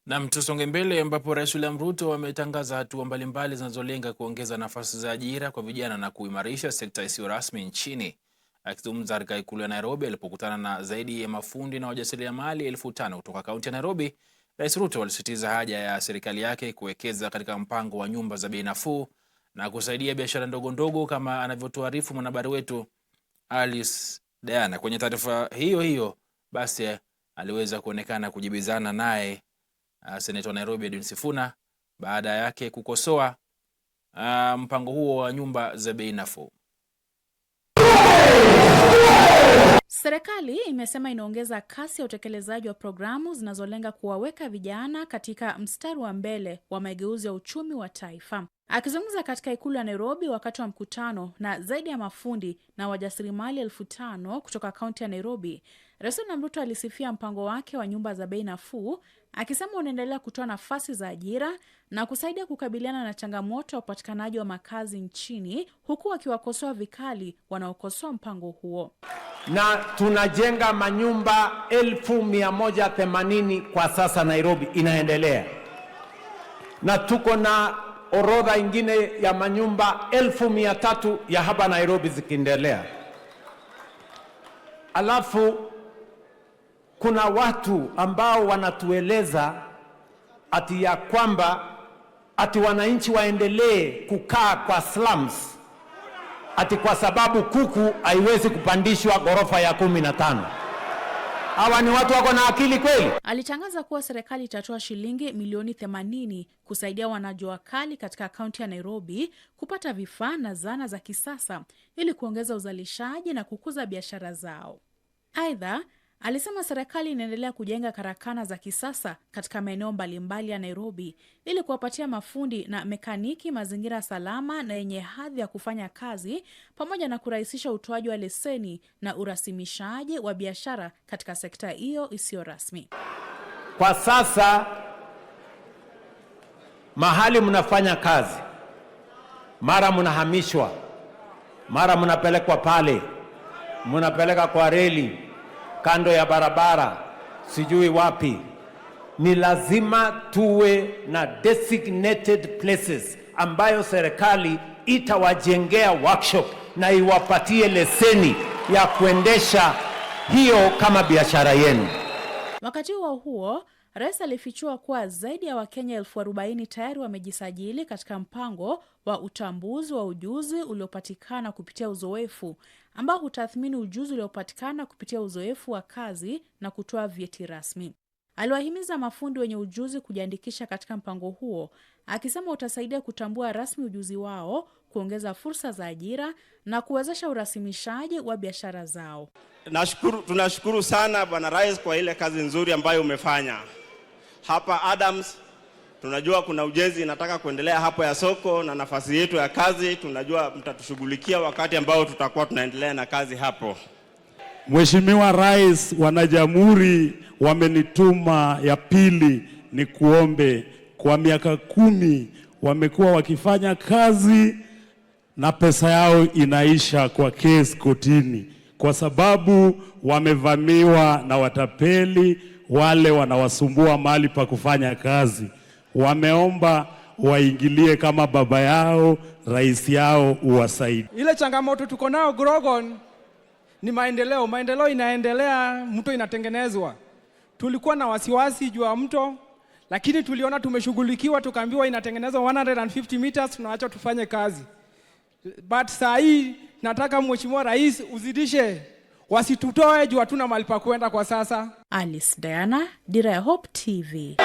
Na tusonge mbele ambapo Rais William Ruto ametangaza hatua mbalimbali zinazolenga kuongeza nafasi za ajira kwa vijana na kuimarisha sekta isiyo rasmi nchini. Akizungumza katika ikulu ya Nairobi alipokutana na zaidi ya mafundi na wajasiriamali 5,000 kutoka kaunti ya Nairobi, Rais Ruto alisisitiza haja ya serikali yake kuwekeza katika mpango wa nyumba za bei nafuu na kusaidia biashara ndogo ndogo, kama anavyotuarifu mwanahabari wetu Alice Diana. Kwenye taarifa hiyo basi aliweza kuonekana kujibizana naye Seneta wa Nairobi Edwin Sifuna baada yake kukosoa mpango huo wa nyumba za bei nafuu. Serikali imesema inaongeza kasi ya utekelezaji wa programu zinazolenga kuwaweka vijana katika mstari wa mbele wa mageuzi ya uchumi wa taifa. Akizungumza katika ikulu ya Nairobi wakati wa mkutano na zaidi ya mafundi na wajasiriamali 5,000 kutoka kaunti ya Nairobi, Rais William Ruto alisifia mpango wake wa nyumba za bei nafuu, akisema unaendelea kutoa nafasi za ajira na kusaidia kukabiliana na changamoto ya upatikanaji wa makazi nchini, huku akiwakosoa vikali wanaokosoa mpango huo. Na tunajenga manyumba 1,180 kwa sasa Nairobi inaendelea. Na tuko na orodha ingine ya manyumba 1,300 ya hapa Nairobi zikiendelea. Alafu kuna watu ambao wanatueleza ati ya kwamba ati wananchi waendelee kukaa kwa slums ati kwa sababu kuku haiwezi kupandishwa ghorofa ya 15. Hawa ni watu wako na akili kweli? Alitangaza kuwa serikali itatoa shilingi milioni 80 kusaidia wanajua kali katika kaunti ya Nairobi kupata vifaa na zana za kisasa ili kuongeza uzalishaji na kukuza biashara zao. Aidha, alisema serikali inaendelea kujenga karakana za kisasa katika maeneo mbalimbali ya Nairobi ili kuwapatia mafundi na mekaniki mazingira salama na yenye hadhi ya kufanya kazi, pamoja na kurahisisha utoaji wa leseni na urasimishaji wa biashara katika sekta hiyo isiyo rasmi. Kwa sasa mahali mnafanya kazi, mara mnahamishwa, mara mnapelekwa pale, mnapeleka kwa reli, kando ya barabara, sijui wapi. Ni lazima tuwe na designated places ambayo serikali itawajengea workshop na iwapatie leseni ya kuendesha hiyo kama biashara yenu. Wakati huo, Rais alifichua kuwa zaidi ya Wakenya 40,000 tayari wamejisajili katika mpango wa utambuzi wa ujuzi uliopatikana kupitia uzoefu, ambao hutathmini ujuzi uliopatikana kupitia uzoefu wa kazi na kutoa vyeti rasmi. Aliwahimiza mafundi wenye ujuzi kujiandikisha katika mpango huo, akisema utasaidia kutambua rasmi ujuzi wao, kuongeza fursa za ajira na kuwezesha urasimishaji wa biashara zao. Tunashukuru sana Bwana Rais kwa ile kazi nzuri ambayo umefanya. Hapa Adams tunajua kuna ujenzi inataka kuendelea hapo ya soko, na nafasi yetu ya kazi tunajua mtatushughulikia wakati ambao tutakuwa tunaendelea na kazi hapo. Mheshimiwa Rais, wanajamhuri wamenituma ya pili ni kuombe. Kwa miaka 10 wamekuwa wakifanya kazi na pesa yao inaisha kwa kesi kotini, kwa sababu wamevamiwa na watapeli wale wanawasumbua mahali pa kufanya kazi. Wameomba waingilie kama baba yao, rais yao, uwasaidie. Ile changamoto tuko nao Grogon ni maendeleo. Maendeleo inaendelea, mto inatengenezwa. Tulikuwa na wasiwasi juu ya mto, lakini tuliona tumeshughulikiwa, tukaambiwa inatengenezwa 150 meters, tunaacha tufanye kazi. But saa hii nataka Mheshimiwa Rais uzidishe, wasitutoe juu hatuna mahali pa kwenda kwa sasa. Alice Diana, Dira ya Hope TV.